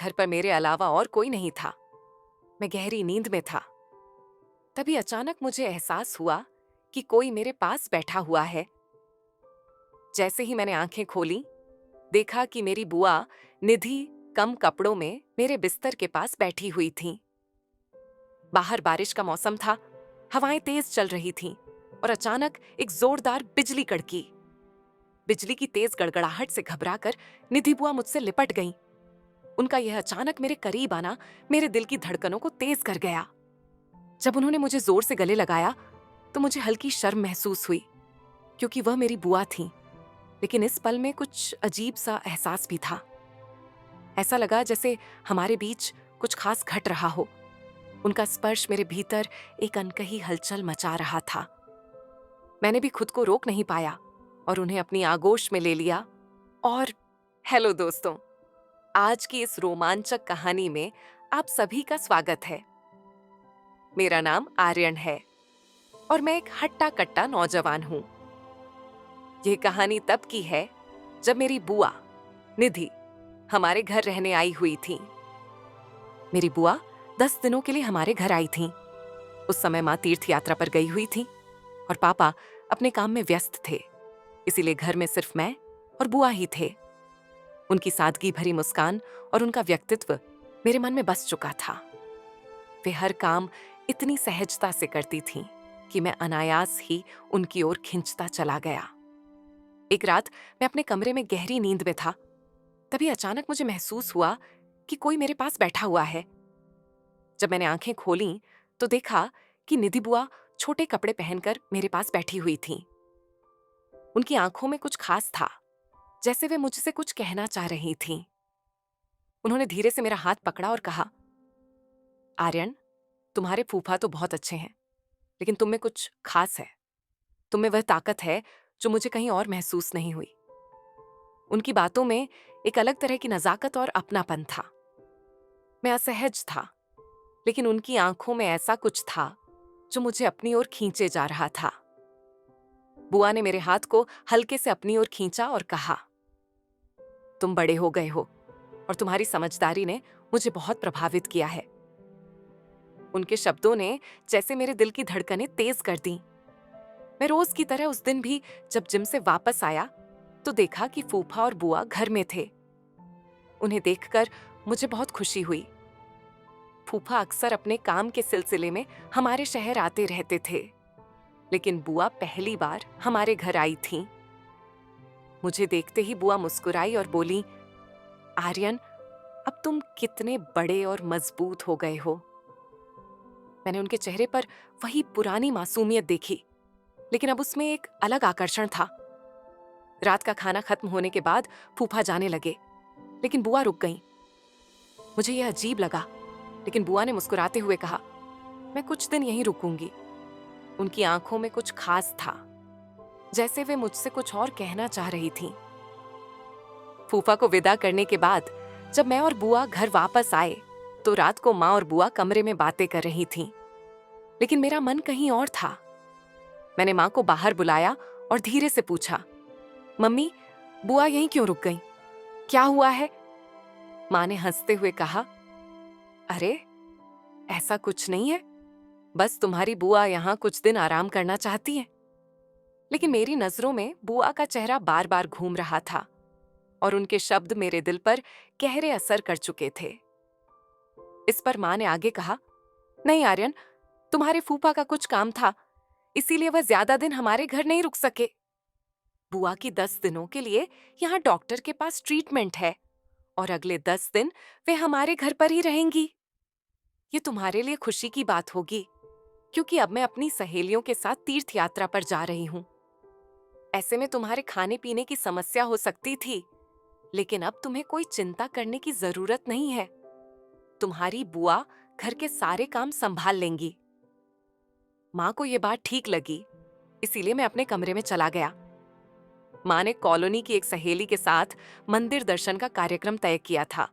घर पर मेरे अलावा और कोई नहीं था। मैं गहरी नींद में था। तभी अचानक मुझे एहसास हुआ कि कोई मेरे पास बैठा हुआ है। जैसे ही मैंने आंखें खोली, देखा कि मेरी बुआ निधि कम कपड़ों में मेरे बिस्तर के पास बैठी हुई थीं। बाहर बारिश का मौसम था, हवाएं तेज चल रही थीं और अचानक एक जोरदार बिजली कड़की। बिजली की तेज गड़गड़ाहट से घबराकर निधि बुआ मुझसे लिपट गईं। उनका यह अचानक मेरे करीब आना मेरे दिल की धड़कनों को तेज कर गया। जब उन्होंने मुझे जोर से गले लगाया तो मुझे हल्की शर्म महसूस हुई, क्योंकि वह मेरी बुआ थीं। लेकिन इस पल में कुछ अजीब सा एहसास भी था। ऐसा लगा जैसे हमारे बीच कुछ खास घट रहा हो। उनका स्पर्श मेरे भीतर एक अनकही हलचल मचा रहा था। मैंने भी खुद को रोक नहीं पाया और उन्हें अपनी आगोश में ले लिया। और हेलो दोस्तों, आज की इस रोमांचक कहानी में आप सभी का स्वागत है। मेरा नाम आर्यन है और मैं एक हट्टा कट्टा नौजवान हूं। यह कहानी तब की है जब मेरी बुआ निधि हमारे घर रहने आई हुई थी। मेरी बुआ 10 दिनों के लिए हमारे घर आई थीं। उस समय माँ तीर्थ यात्रा पर गई हुई थी और पापा अपने काम में व्यस्त थे। इसीलिए घर में सिर्फ मैं और बुआ ही थे। उनकी सादगी भरी मुस्कान और उनका व्यक्तित्व मेरे मन में बस चुका था। वे हर काम इतनी सहजता से करती थीं कि मैं अनायास ही उनकी ओर खिंचता चला गया। एक रात मैं अपने कमरे में गहरी नींद में था। तभी अचानक मुझे महसूस हुआ कि कोई मेरे पास बैठा हुआ है। जब मैंने आंखें खोलीं तो देखा कि निधि बुआ छोटे कपड़े पहनकर मेरे पास बैठी हुई थीं। उनकी आंखों में कुछ खास था, जैसे वे मुझसे कुछ कहना चाह रही थीं। उन्होंने धीरे से मेरा हाथ पकड़ा और कहा, आर्यन, तुम्हारे फूफा तो बहुत अच्छे हैं, लेकिन तुम में कुछ खास है। तुम में वह ताकत है जो मुझे कहीं और महसूस नहीं हुई। उनकी बातों में एक अलग तरह की नजाकत और अपनापन था। मैं असहज था, लेकिन उनकी आंखों में ऐसा कुछ था जो मुझे अपनी ओर खींचे जा रहा था। बुआ ने मेरे हाथ को हल्के से अपनी ओर खींचा और कहा, तुम बड़े हो गए हो और तुम्हारी समझदारी ने मुझे बहुत प्रभावित किया है। उनके शब्दों ने जैसे मेरे दिल की धड़कनें तेज कर दी। मैं रोज की तरह उस दिन भी जब जिम से वापस आया तो देखा कि फूफा और बुआ घर में थे। उन्हें देखकर मुझे बहुत खुशी हुई। फूफा अक्सर अपने काम के सिलसिले में हमारे शहर आते रहते थे, लेकिन बुआ पहली बार हमारे घर आई थीं। मुझे देखते ही बुआ मुस्कुराई और बोली, आर्यन, अब तुम कितने बड़े और मजबूत हो गए हो। मैंने उनके चेहरे पर वही पुरानी मासूमियत देखी, लेकिन अब उसमें एक अलग आकर्षण था। रात का खाना खत्म होने के बाद फूफा जाने लगे, लेकिन बुआ रुक गईं। मुझे यह अजीब लगा, लेकिन बुआ ने मुस्कुराते हुए कहा, मैं कुछ दिन यहीं रुकूंगी। उनकी आंखों में कुछ खास था, जैसे वे मुझसे कुछ और कहना चाह रही थीं। फूफा को विदा करने के बाद जब मैं और बुआ घर वापस आए तो रात को माँ और बुआ कमरे में बातें कर रही थीं, लेकिन मेरा मन कहीं और था। मैंने माँ को बाहर बुलाया और धीरे से पूछा, मम्मी, बुआ यहीं क्यों रुक गईं? क्या हुआ है? माँ ने हंसते हुए कहा, अरे ऐसा कुछ नहीं है, बस तुम्हारी बुआ यहाँ कुछ दिन आराम करना चाहती है। लेकिन मेरी नजरों में बुआ का चेहरा बार बार घूम रहा था और उनके शब्द मेरे दिल पर गहरे असर कर चुके थे। इस पर माँ ने आगे कहा, नहीं आर्यन, तुम्हारे फूफा का कुछ काम था, इसीलिए वह ज्यादा दिन हमारे घर नहीं रुक सके। बुआ की 10 दिनों के लिए यहाँ डॉक्टर के पास ट्रीटमेंट है और अगले 10 दिन वे हमारे घर पर ही रहेंगी। ये तुम्हारे लिए खुशी की बात होगी, क्योंकि अब मैं अपनी सहेलियों के साथ तीर्थ यात्रा पर जा रही हूँ। ऐसे में तुम्हारे खाने पीने की समस्या हो सकती थी, लेकिन अब तुम्हें कोई चिंता करने की जरूरत नहीं है। तुम्हारी बुआ घर के सारे काम संभाल लेंगी। माँ को ये बात ठीक लगी, इसीलिए मैं अपने कमरे में चला गया। माँ ने कॉलोनी की एक सहेली के साथ मंदिर दर्शन का कार्यक्रम तय किया था,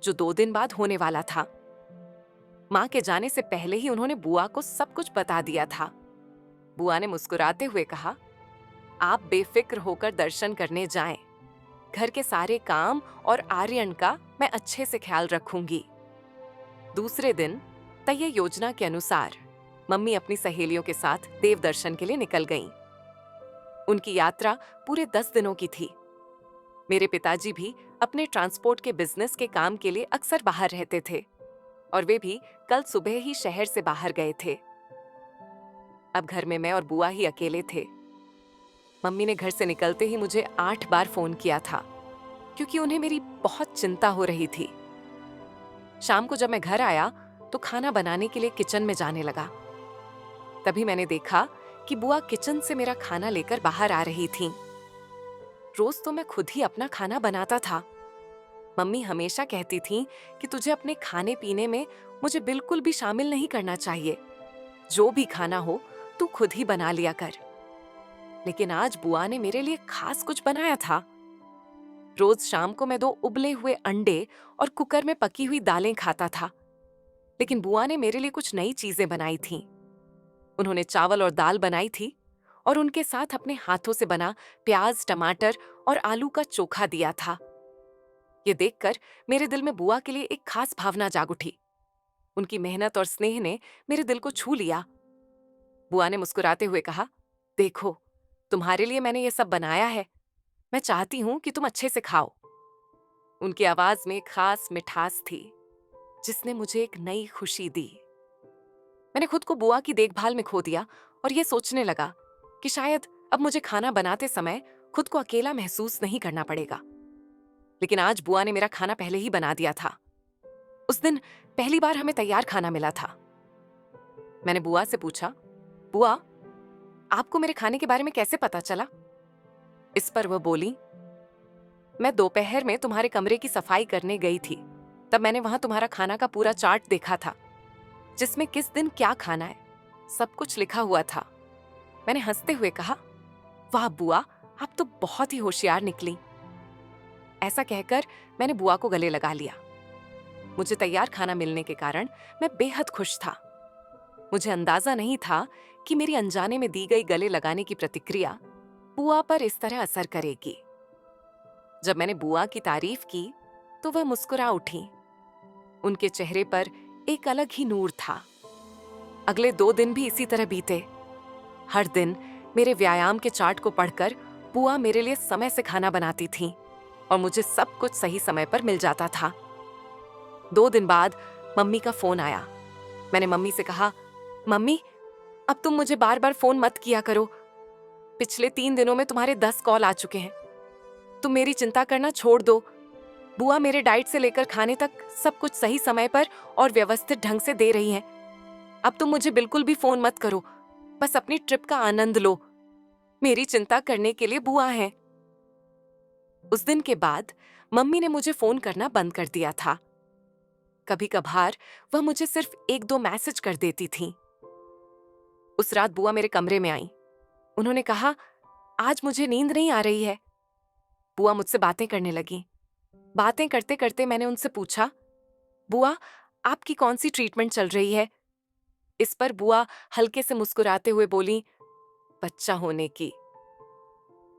जो 2 दिन बाद होने वाला था। माँ के जाने से पहले ही उन्होंने बुआ को सब कुछ बता दिया था। बुआ ने मुस्कुराते हुए कहा, आप बेफिक्र होकर दर्शन करने जाएं। घर के सारे काम और आर्यन का मैं अच्छे से ख्याल रखूंगी। दूसरे दिन तय योजना के अनुसार मम्मी अपनी सहेलियों के साथ देव दर्शन के लिए निकल गईं। उनकी यात्रा पूरे 10 दिनों की थी। मेरे पिताजी भी अपने ट्रांसपोर्ट के बिजनेस के काम के लिए अक्सर बाहर रहते थे और वे भी कल सुबह ही शहर से बाहर गए थे। अब घर में मैं और बुआ ही अकेले थे। मम्मी ने घर से निकलते ही मुझे 8 बार फोन किया था क्योंकि उन्हें मेरी बहुत चिंता हो रही थी। शाम को जब मैं घर आया तो खाना बनाने के लिए किचन में जाने लगा। तभी मैंने देखा कि बुआ किचन से मेरा खाना लेकर बाहर आ रही थीं। रोज तो मैं खुद ही अपना खाना बनाता था। मम्मी हमेशा कहती थीं कि तुझे अपने खाने पीने में मुझे बिल्कुल भी शामिल नहीं करना चाहिए। जो भी खाना हो तू खुद ही बना लिया कर। लेकिन आज बुआ ने मेरे लिए खास कुछ बनाया था। रोज शाम को मैं 2 उबले हुए अंडे और कुकर में पकी हुई दालें खाता था, लेकिन बुआ ने मेरे लिए कुछ नई चीजें बनाई थीं। उन्होंने चावल और दाल बनाई थी और उनके साथ अपने हाथों से बना प्याज, टमाटर और आलू का चोखा दिया था। ये देखकर मेरे दिल में बुआ के लिए एक खास भावना जाग उठी। उनकी मेहनत और स्नेह ने मेरे दिल को छू लिया। बुआ ने मुस्कुराते हुए कहा, देखो, तुम्हारे लिए मैंने ये सब बनाया है। मैं चाहती हूं कि तुम अच्छे से खाओ। उनकी आवाज में एक खास मिठास थी जिसने मुझे एक नई खुशी दी। मैंने खुद को बुआ की देखभाल में खो दिया और ये सोचने लगा कि शायद अब मुझे खाना बनाते समय खुद को अकेला महसूस नहीं करना पड़ेगा। लेकिन आज बुआ ने मेरा खाना पहले ही बना दिया था। उस दिन पहली बार हमें तैयार खाना मिला था। मैंने बुआ से पूछा, बुआ, आपको मेरे खाने के बारे में कैसे पता चला? इस पर वह बोली, मैं दोपहर में तुम्हारे कमरे की सफाई करने गई थी। तब मैंने वहां तुम्हारा खाना का पूरा चार्ट देखा था, जिसमें किस दिन क्या खाना है सब कुछ लिखा हुआ था। मैंने हंसते हुए कहा, वाह बुआ, आप तो बहुत ही होशियार निकली। ऐसा कहकर मैंने बुआ को गले लगा लिया। मुझे तैयार खाना मिलने के कारण मैं बेहद खुश था। मुझे अंदाजा नहीं था कि मेरी अनजाने में दी गई गले लगाने की प्रतिक्रिया बुआ पर इस तरह असर करेगी। जब मैंने बुआ की तारीफ की तो वह मुस्कुरा उठी। उनके चेहरे पर एक अलग ही नूर था। अगले 2 दिन भी इसी तरह बीते। हर दिन मेरे व्यायाम के चार्ट को पढ़कर बुआ मेरे लिए समय से खाना बनाती थीं और मुझे सब कुछ सही समय पर मिल जाता था। 2 दिन बाद मम्मी का फोन आया। मैंने मम्मी से कहा, मम्मी, अब तुम मुझे बार बार फोन मत किया करो। पिछले 3 दिनों में तुम्हारे 10 कॉल आ चुके हैं। तुम मेरी चिंता करना छोड़ दो। बुआ मेरे डाइट से लेकर खाने तक सब कुछ सही समय पर और व्यवस्थित ढंग से दे रही हैं। अब तुम मुझे बिल्कुल भी फोन मत करो। बस अपनी ट्रिप का आनंद लो। मेरी चिंता करने के लिए बुआ हैं। उस दिन के बाद मम्मी ने मुझे फोन करना बंद कर दिया था। कभी कभार वह मुझे सिर्फ 1-2 मैसेज कर देती थीं। उस रात बुआ मेरे कमरे में आई। उन्होंने कहा, आज मुझे नींद नहीं आ रही है। बुआ मुझसे बातें करने लगी। बातें करते करते मैंने उनसे पूछा, बुआ, आपकी कौन सी ट्रीटमेंट चल रही है? इस पर बुआ हल्के से मुस्कुराते हुए बोली, बच्चा होने की।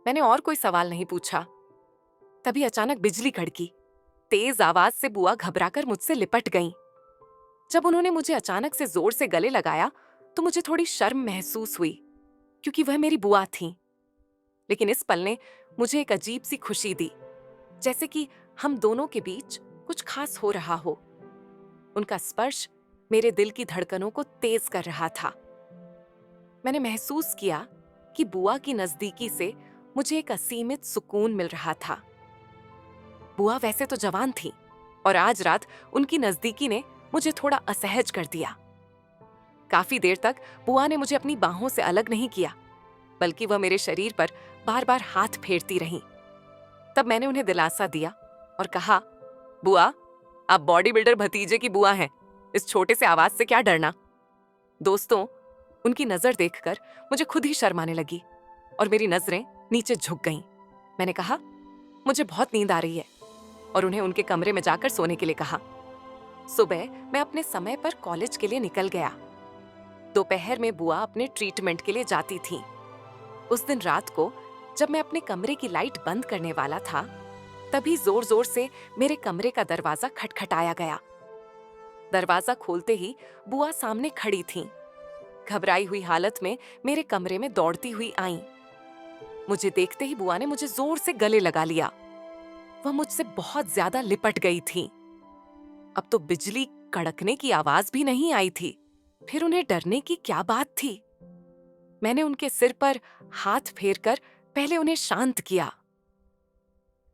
मैंने और कोई सवाल नहीं पूछा। तभी अचानक बिजली कड़की। तेज आवाज से बुआ घबराकर मुझसे लिपट गईं। जब उन्होंने मुझे अचानक से जोर से गले लगाया तो मुझे थोड़ी शर्म महसूस हुई, क्योंकि वह मेरी बुआ थीं। लेकिन इस पल ने मुझे एक अजीब सी खुशी दी, जैसे कि हम दोनों के बीच कुछ खास हो रहा हो। उनका स्पर्श मेरे दिल की धड़कनों को तेज कर रहा था। मैंने महसूस किया कि बुआ की नजदीकी से मुझे एक असीमित सुकून मिल रहा था। बुआ वैसे तो जवान थी और आज रात उनकी नजदीकी ने मुझे थोड़ा असहज कर दिया। काफी देर तक बुआ ने मुझे अपनी बाहों से अलग नहीं किया, बल्कि वह मेरे शरीर पर बार बार हाथ फेरती रहीं। तब मैंने उन्हें दिलासा दिया और कहा, बुआ, आप बॉडी बिल्डर भतीजे की बुआ हैं। इस छोटे से आवाज से क्या डरना। दोस्तों, उनकी नजर देखकर मुझे खुद ही शर्म आने लगी और मेरी नजरें नीचे झुक गईं। मैंने कहा, मुझे बहुत नींद आ रही है, और उन्हें उनके कमरे में जाकर सोने के लिए कहा। सुबह मैं अपने समय पर कॉलेज के लिए निकल गया। दोपहर में बुआ अपने ट्रीटमेंट के लिए जाती थीं। उस दिन रात को जब मैं अपने कमरे की लाइट बंद करने वाला था तभी जोर जोर से मेरे कमरे का दरवाजा खटखटाया गया। दरवाजा खोलते ही बुआ सामने खड़ी थीं। घबराई हुई हालत में मेरे कमरे में दौड़ती हुई आईं। मुझे देखते ही बुआ ने मुझे जोर से गले लगा लिया। वह मुझसे बहुत ज्यादा लिपट गई थीं। अब तो बिजली कड़कने की आवाज भी नहीं आई थी। फिर उन्हें डरने की क्या बात थी? मैंने उनके सिर पर हाथ फेरकर पहले उन्हें शांत किया।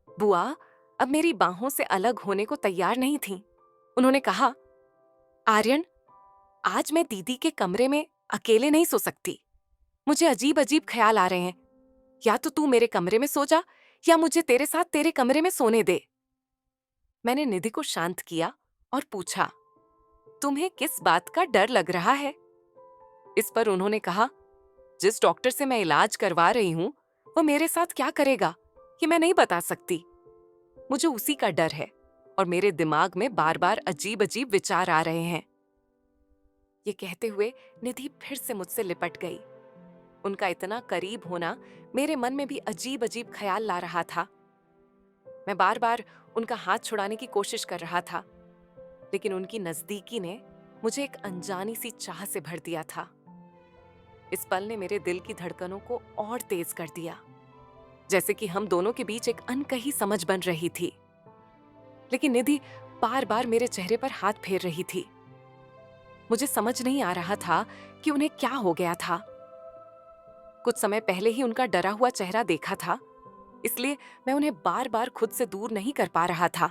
बुआ अब मेरी बाहों से अलग होने को तैयार नहीं थीं। उन्होंने कहा, आर्यन, आज मैं दीदी के कमरे में अकेले नहीं सो सकती। मुझे अजीब अजीब ख्याल आ रहे हैं। या तो तू मेरे कमरे में सो जा या मुझे तेरे साथ तेरे कमरे में सोने दे। मैंने निधि को शांत किया और पूछा, तुम्हें किस बात का डर लग रहा है? इस पर उन्होंने कहा, जिस डॉक्टर से मैं इलाज करवा रही हूं वो मेरे साथ क्या करेगा ये मैं नहीं बता सकती। मुझे उसी का डर है और मेरे दिमाग में बार बार अजीब अजीब विचार आ रहे हैं। ये कहते हुए निधि फिर से मुझसे लिपट गई। उनका इतना करीब होना मेरे मन में भी अजीब अजीब ख्याल ला रहा था। मैं बार बार उनका हाथ छुड़ाने की कोशिश कर रहा था, लेकिन उनकी नजदीकी ने मुझे एक अनजानी सी चाह से भर दिया था। इस पल ने मेरे दिल की धड़कनों को और तेज कर दिया, जैसे कि हम दोनों के बीच एक अनकही समझ बन रही थी। लेकिन निधि बार बार मेरे चेहरे पर हाथ फेर रही थी। मुझे समझ नहीं आ रहा था कि उन्हें क्या हो गया था। कुछ समय पहले ही उनका डरा हुआ चेहरा देखा था, इसलिए मैं उन्हें बार बार खुद से दूर नहीं कर पा रहा था।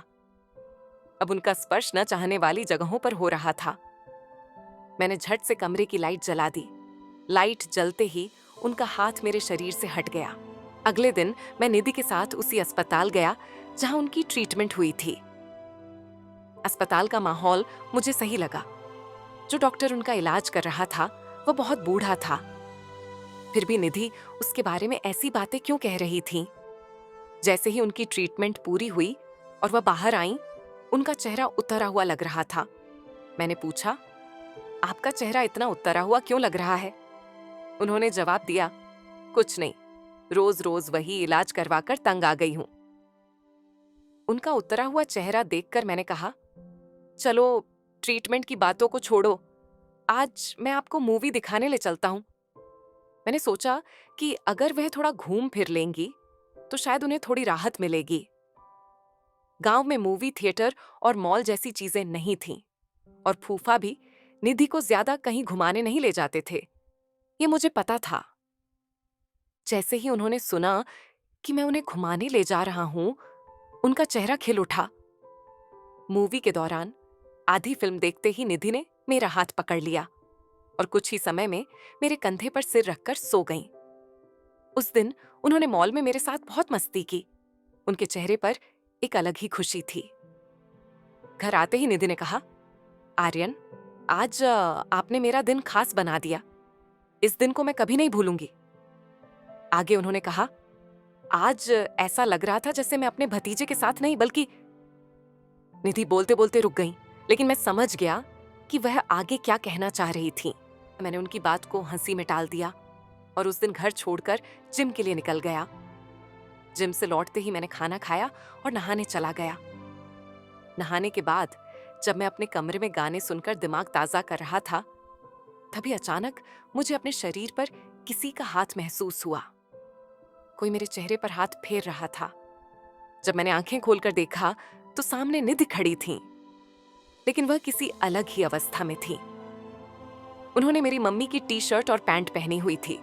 अब उनका स्पर्श न चाहने वाली जगहों पर हो रहा था। मैंने झट से कमरे की लाइट जला दी। लाइट जलते ही उनका हाथ मेरे शरीर से हट गया। अगले दिन मैं निधि के साथ उसी अस्पताल गया जहां उनकी ट्रीटमेंट हुई थी। अस्पताल का माहौल मुझे सही लगा। जो डॉक्टर उनका इलाज कर रहा था वह बहुत बूढ़ा था। फिर भी निधि उसके बारे में ऐसी बातें क्यों कह रही थी? जैसे ही उनकी ट्रीटमेंट पूरी हुई और वह बाहर आई, उनका चेहरा उतरा हुआ लग रहा था। मैंने पूछा, आपका चेहरा इतना उतरा हुआ क्यों लग रहा है? उन्होंने जवाब दिया, कुछ नहीं, रोज रोज वही इलाज करवाकर तंग आ गई हूं। उनका उतरा हुआ चेहरा देखकर मैंने कहा, चलो ट्रीटमेंट की बातों को छोड़ो, आज मैं आपको मूवी दिखाने ले चलता हूं। मैंने सोचा कि अगर वह थोड़ा घूम फिर लेंगी तो शायद उन्हें थोड़ी राहत मिलेगी। गांव में मूवी थिएटर और मॉल जैसी चीजें नहीं थीं, और फूफा भी निधि को ज्यादा कहीं घुमाने नहीं ले जाते थे। ये मुझे पता था। जैसे ही उन्होंने सुना कि मैं उन्हें घुमाने ले जा रहा हूं, उनका चेहरा खिल उठा। मूवी के दौरान आधी फिल्म देखते ही निधि ने मेरा हाथ पकड़ लिया और कुछ ही समय में मेरे कंधे पर सिर रखकर सो गईं। उस दिन उन्होंने मॉल में मेरे साथ बहुत मस्ती की। उनके चेहरे पर एक अलग ही खुशी थी। घर आते ही निधि ने कहा, आर्यन, आज आपने मेरा दिन खास बना दिया। इस दिन को मैं कभी नहीं भूलूंगी। आगे उन्होंने कहा, आज ऐसा लग रहा था जैसे मैं अपने भतीजे के साथ नहीं बल्कि। निधि बोलते बोलते रुक गई, लेकिन मैं समझ गया कि वह आगे क्या कहना चाह रही थी। मैंने उनकी बात को हंसी में टाल दिया और उस दिन घर छोड़कर जिम के लिए निकल गया। जिम से लौटते ही मैंने खाना खाया और नहाने चला गया। नहाने के बाद जब मैं अपने कमरे में गाने सुनकर दिमाग ताजा कर रहा था, तभी अचानक मुझे अपने शरीर पर किसी का हाथ महसूस हुआ। कोई मेरे चेहरे पर हाथ फेर रहा था। जब मैंने आंखें खोलकर देखा तो सामने निधि खड़ी थीं, लेकिन वह किसी अलग ही अवस्था में थी। उन्होंने मेरी मम्मी की टी शर्ट और पैंट पहनी हुई थी।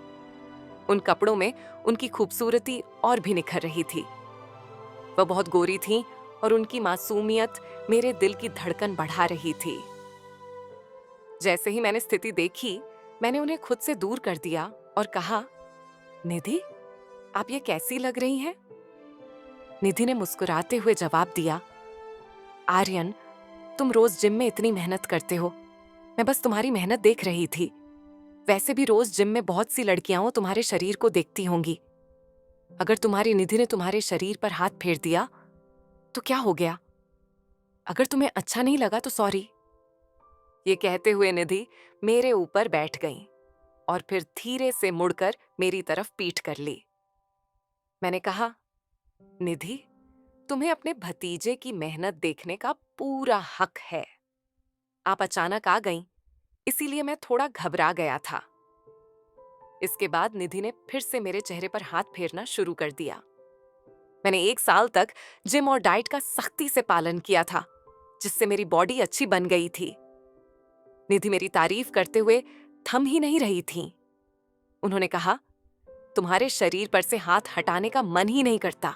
उन कपड़ों में उनकी खूबसूरती और भी निखर रही थी। वह बहुत गोरी थीं और उनकी मासूमियत मेरे दिल की धड़कन बढ़ा रही थी। जैसे ही मैंने स्थिति देखी, मैंने उन्हें खुद से दूर कर दिया और कहा, निधि, आप ये कैसी लग रही हैं? निधि ने मुस्कुराते हुए जवाब दिया, आर्यन, तुम रोज जिम में इतनी मेहनत करते हो, मैं बस तुम्हारी मेहनत देख रही थी। वैसे भी रोज जिम में बहुत सी लड़कियां तुम्हारे शरीर को देखती होंगी। अगर तुम्हारी निधि ने तुम्हारे शरीर पर हाथ फेर दिया तो क्या हो गया? अगर तुम्हें अच्छा नहीं लगा तो सॉरी। ये कहते हुए निधि मेरे ऊपर बैठ गईं और फिर धीरे से मुड़कर मेरी तरफ पीठ कर ली। मैंने कहा, निधि, तुम्हें अपने भतीजे की मेहनत देखने का पूरा हक है। आप अचानक आ गईं, इसीलिए मैं थोड़ा घबरा गया था। इसके बाद निधि ने फिर से मेरे चेहरे पर हाथ फेरना शुरू कर दिया। मैंने 1 साल तक जिम और डाइट का सख्ती से पालन किया था, जिससे मेरी बॉडी अच्छी बन गई थी। निधि मेरी तारीफ करते हुए थम ही नहीं रही थीं। उन्होंने कहा, तुम्हारे शरीर पर से हाथ हटाने का मन ही नहीं करता।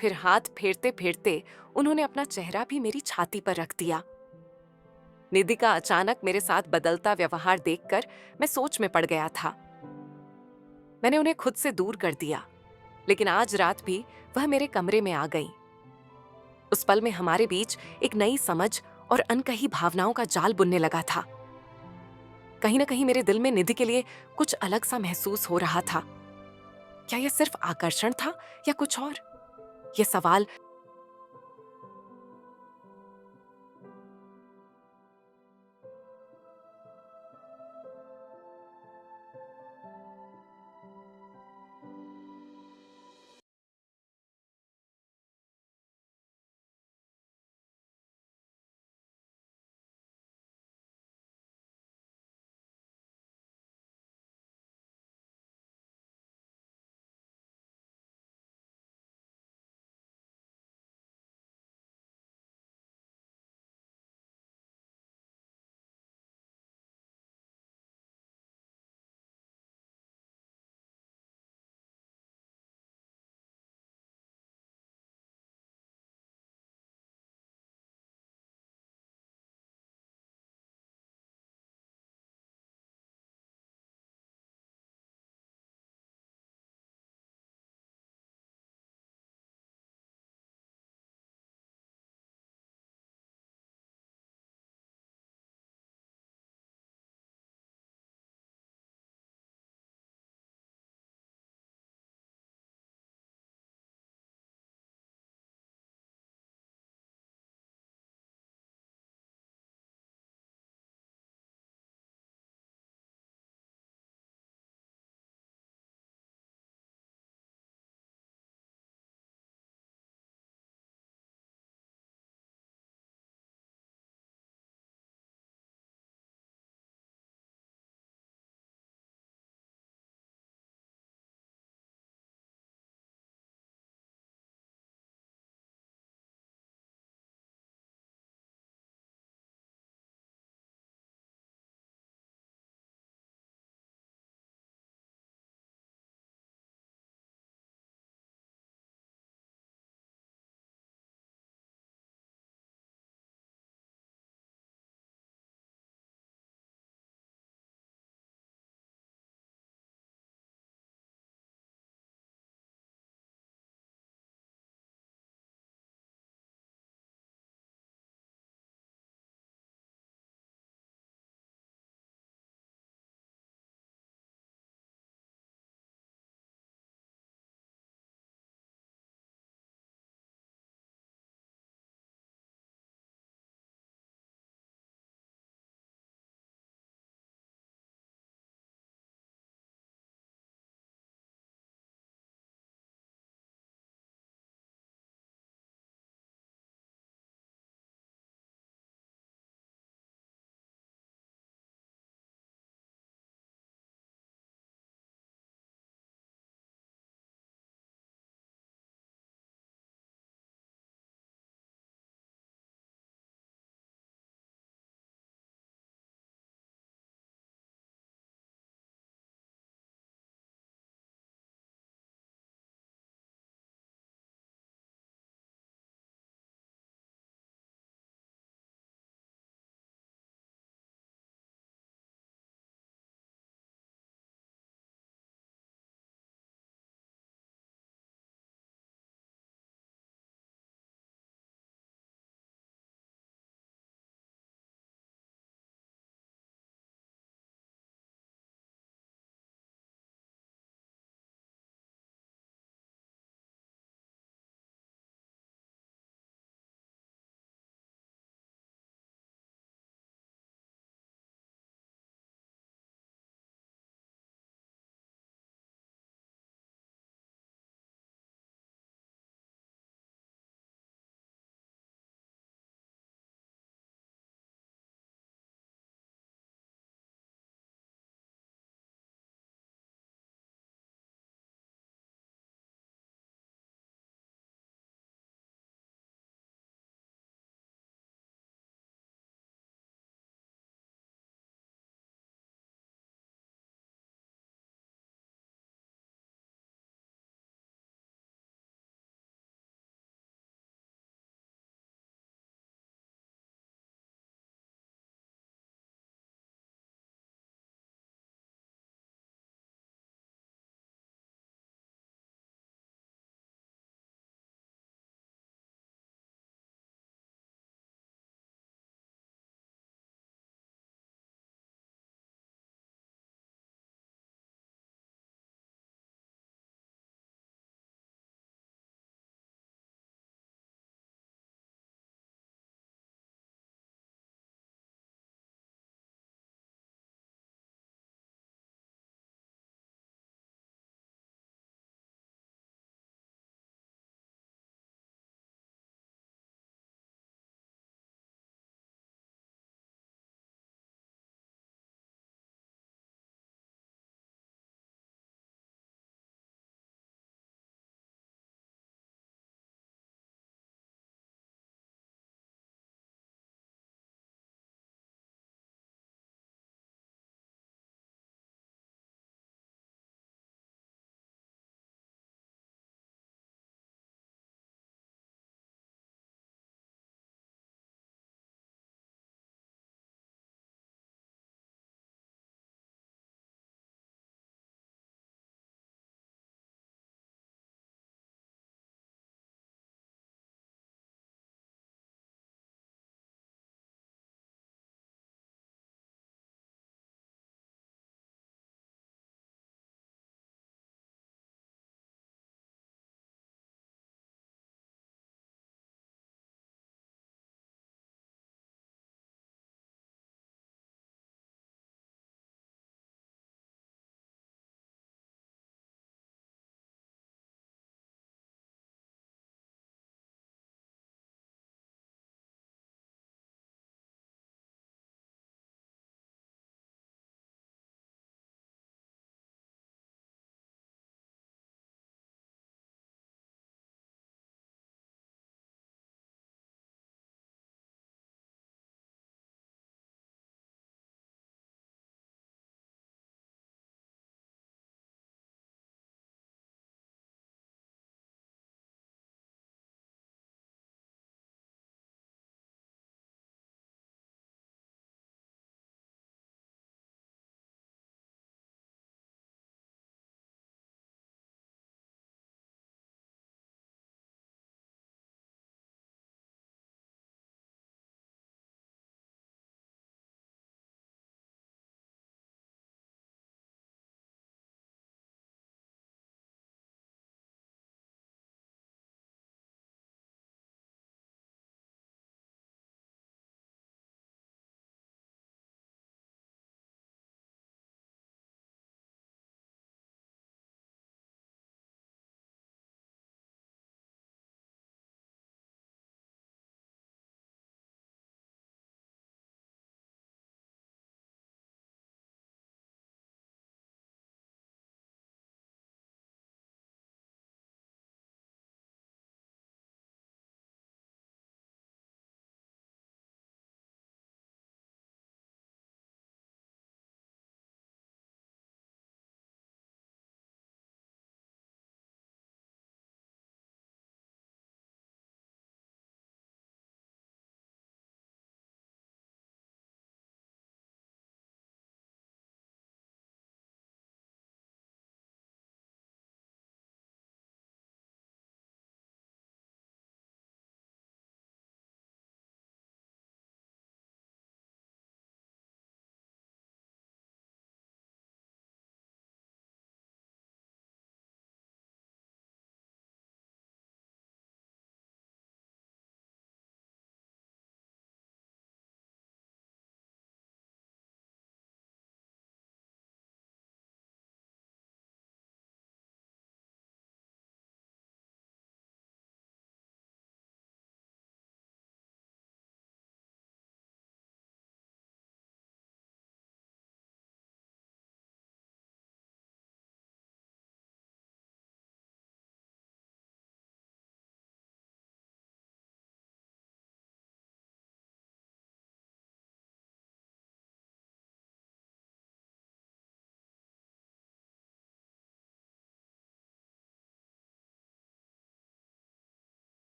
फिर हाथ फेरते फेरते उन्होंने अपना चेहरा भी मेरी छाती पर रख दिया। निधि का अचानक मेरे साथ बदलता व्यवहार देखकर मैं सोच में पड़ गया था। मैंने उन्हें खुद से दूर कर दिया, लेकिन आज रात भी वह मेरे कमरे में आ गई। उस पल में हमारे बीच एक नई समझ और अनकही भावनाओं का जाल बुनने लगा था। कहीं ना कहीं मेरे दिल में निधि के लिए कुछ अलग सा महसूस हो रहा था। क्या यह सिर्फ आकर्षण था या कुछ और? यह सवाल